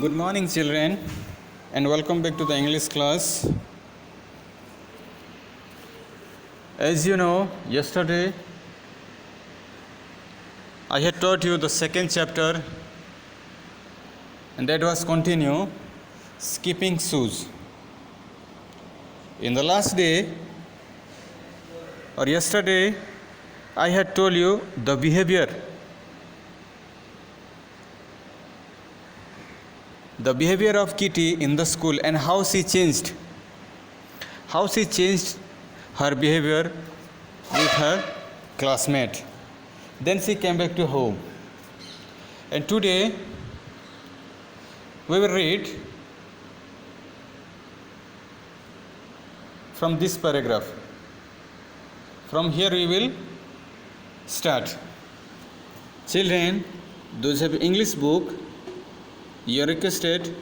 Good morning, children, and welcome back to the English class. As you know, yesterday I had taught you the second chapter, and that was continue skipping shoes. In the last day or yesterday, I had told you the behavior of Kitty in the school and how she changed her behavior with her classmate. Then she came back to home, and today we will read from this paragraph. From here we will start. Children, those who have English book, you are requested,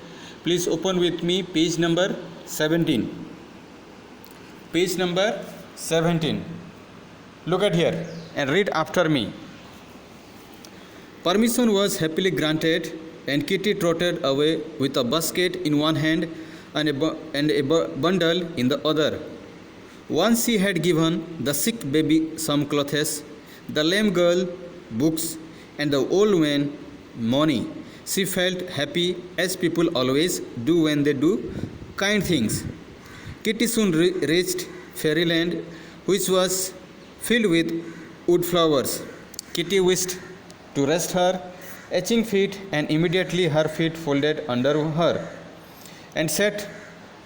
please open with me page number 17. Page number 17. Look at here and read after me. Permission was happily granted, and Kitty trotted away with a basket in one hand and a bundle in the other. Once she had given the sick baby some clothes, the lame girl books, and the old man money. She felt happy, as people always do when they do kind things. Kitty soon reached Fairyland, which was filled with wood flowers. Kitty wished to rest her aching feet, and immediately her feet folded under her and sat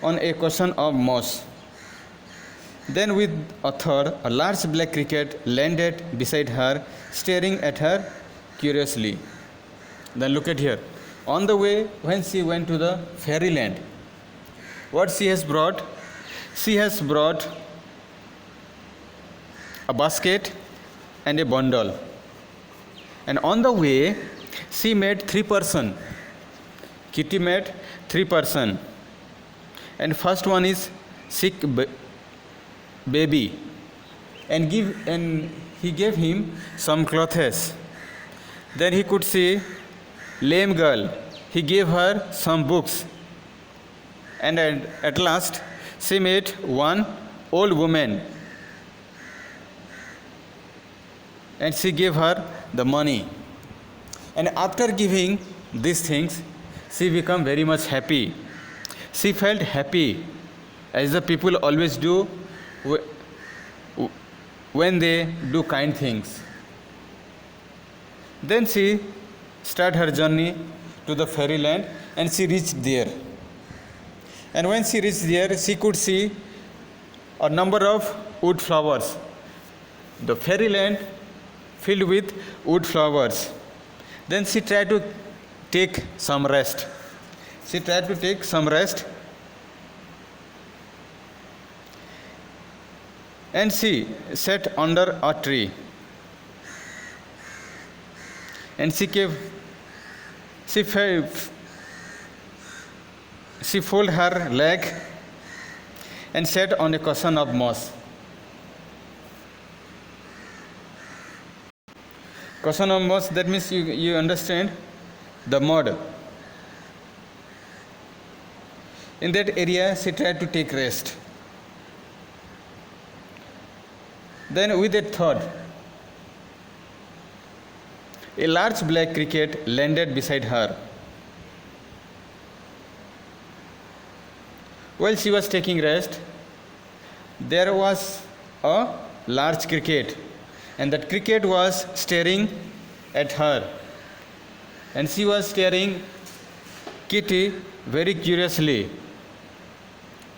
on a cushion of moss. Then, with a thud, a large black cricket landed beside her, staring at her curiously. Then look at here. On the way, when she went to the fairyland, what she has brought? She has brought a basket and a bundle. And on the way, she met 3 persons. Kitty met 3 persons. And first one is sick baby. And he gave him some clothes. Then he could see lame girl. He gave her some books. And at last, she met one old woman. And she gave her the money. And after giving these things, she became very much happy. She felt happy, as the people always do when they do kind things. Then she started her journey to the fairyland, and she reached there. And when she reached there, she could see a number of wood flowers. The fairyland filled with wood flowers. Then she tried to take some rest. And she sat under a tree. And she folded her leg and sat on a cushion of moss. Cushion of moss, that means you understand the mud. In that area, she tried to take rest. Then with a thought, a large black cricket landed beside her. While she was taking rest, there was a large cricket, and that cricket was staring at her. And she was staring Kitty very curiously.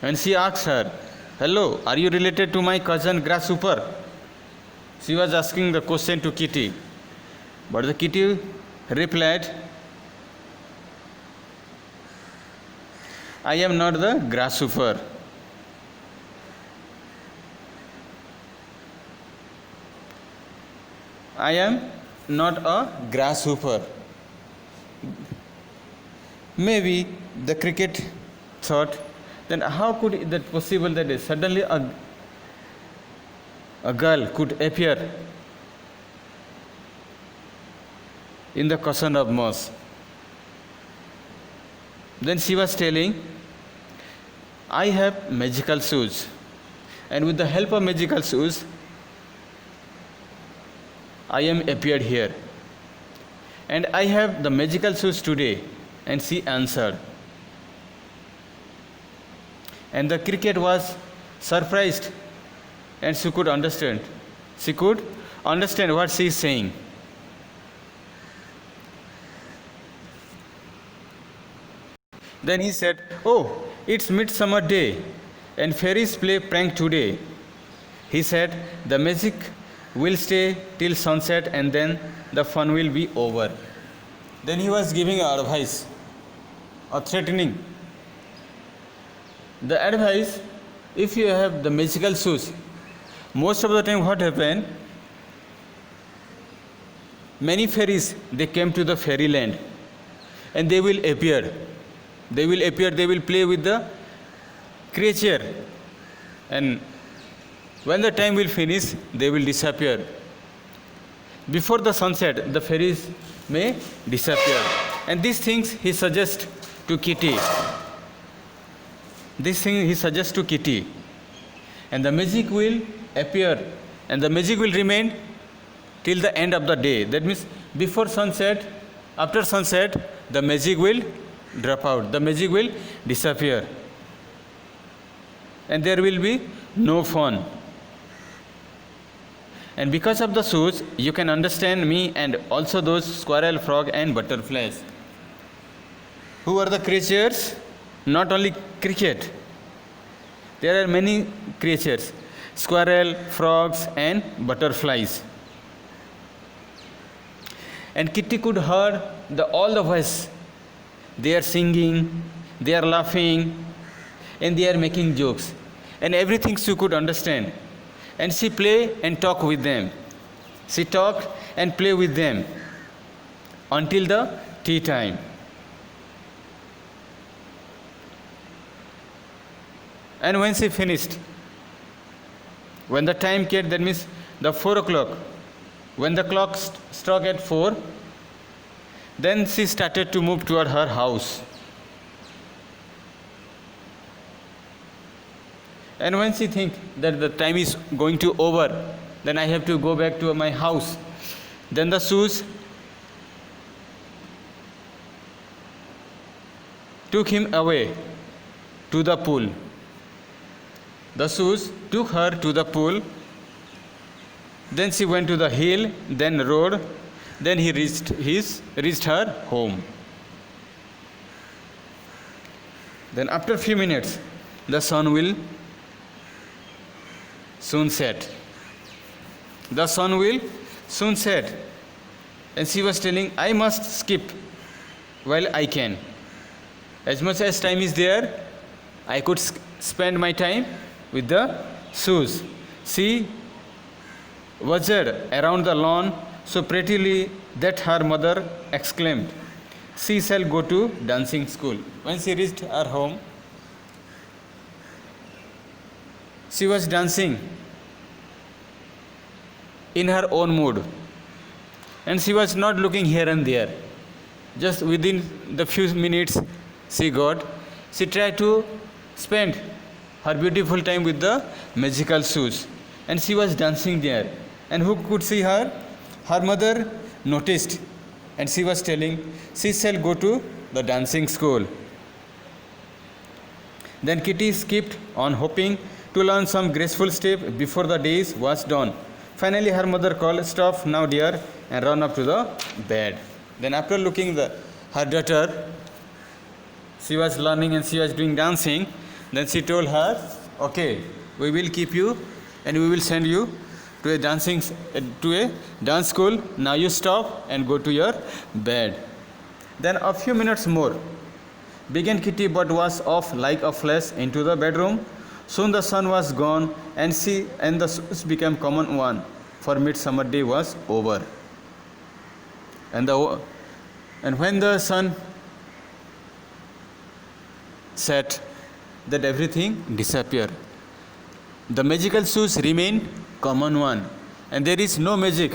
And she asked her, "Hello, are you related to my cousin Grasshopper?" She was asking the question to Kitty. But the Kitty replied, "I am not the grasshopper." I am not a grasshopper. Maybe the cricket thought, then how could it that possible that suddenly a girl could appear in the cushion of moss? Then she was telling, I have magical shoes, and with the help of magical shoes, I am appeared here, and I have the magical shoes today. And she answered. And the cricket was surprised, and she could understand. She could understand what she is saying. Then he said, "Oh, it's Midsummer Day, and fairies play prank today." He said, "The magic will stay till sunset, and then the fun will be over." Then he was giving advice or threatening. The advice, if you have the magical shoes, most of the time what happened, many fairies, they came to the fairyland, and they will appear. They will play with the creature, and when the time will finish, they will disappear. Before the sunset, the fairies may disappear. And these things he suggests to Kitty. This thing he suggests to Kitty. And the magic will appear, and the magic will remain till the end of the day. That means before sunset, after sunset, the magic will drop out. The magic will disappear. And there will be no fun. And because of the shoes, you can understand me and also those squirrel, frog and butterflies. Who are the creatures? Not only cricket. There are many creatures. Squirrel, frogs and butterflies. And Kitty could hear all the voice. They are singing, they are laughing, and they are making jokes. And everything she could understand. And she play and talk with them. She talked and play with them until the tea time. And when she finished, when the time came, that means the 4 o'clock, when the clock struck at 4, then she started to move toward her house. And when she thinks that the time is going to over, then I have to go back to my house. Then the shoes took him away to the pool. The shoes took her to the pool. Then she went to the hill, then road. Then he reached her home. Then after a few minutes, the sun will soon set. The sun will soon set. And she was telling, I must skip while I can. As much as time is there, I could spend my time with the shoes. She buzzed around the lawn so prettily that her mother exclaimed, she shall go to dancing school. When she reached her home, she was dancing in her own mood. And she was not looking here and there. Just within the few minutes she tried to spend her beautiful time with the magical shoes. And she was dancing there. And who could see her? Her mother noticed. And she was telling, she shall go to the dancing school. Then Kitty skipped on, hoping to learn some graceful step before the day was done. Finally, her mother called, stop now, dear, and run up to the bed. Then after looking her daughter, she was learning and she was doing dancing. Then she told her, okay, we will keep you and we will send you to a dance school. Now you stop and go to your bed. Then a few minutes more began Kitty, but was off like a flash into the bedroom. Soon the sun was gone, and the shoes became common one, for Midsummer Day was over. And when the sun set, that everything disappeared. The magical shoes remained common one, and there is no magic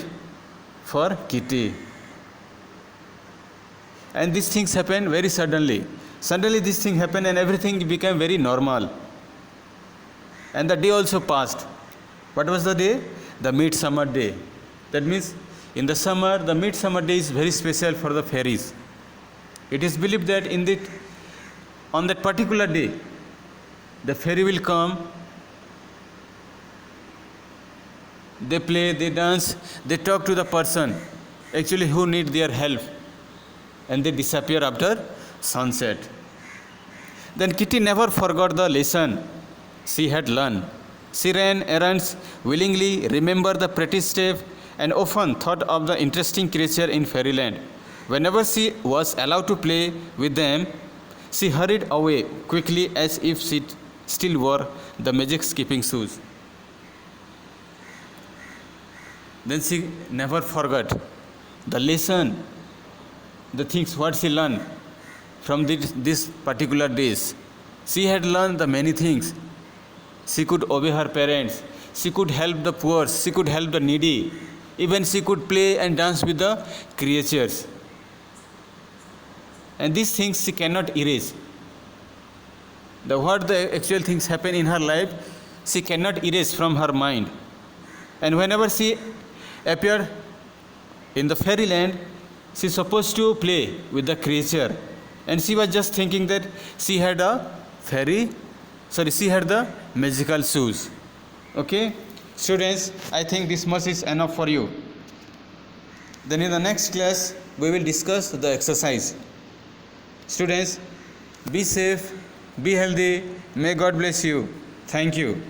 for Kitty. And these things happened very suddenly. Suddenly this thing happened and everything became very normal. And the day also passed. What was the day? The midsummer day. That means in the summer, the midsummer day is very special for the fairies. It is believed that on that particular day, the fairy will come, they play, they dance, they talk to the person actually who need their help, and they disappear after sunset. Then Kitty never forgot the lesson she had learned. She ran errands willingly, remembered the pretty step, and often thought of the interesting creature in fairyland. Whenever she was allowed to play with them, she hurried away quickly as if she still wore the magic skipping shoes. Then she never forgot the lesson, the things what she learned from this particular days. She had learned the many things. She could obey her parents. She could help the poor. She could help the needy. Even she could play and dance with the creatures. And these things she cannot erase. What the actual things happen in her life, she cannot erase from her mind. And whenever she appeared in the fairyland, she is supposed to play with the creature. And she was just thinking that she had she had the magical shoes. Okay? Students, I think this much is enough for you. Then in the next class, we will discuss the exercise. Students, be safe, be healthy. May God bless you. Thank you.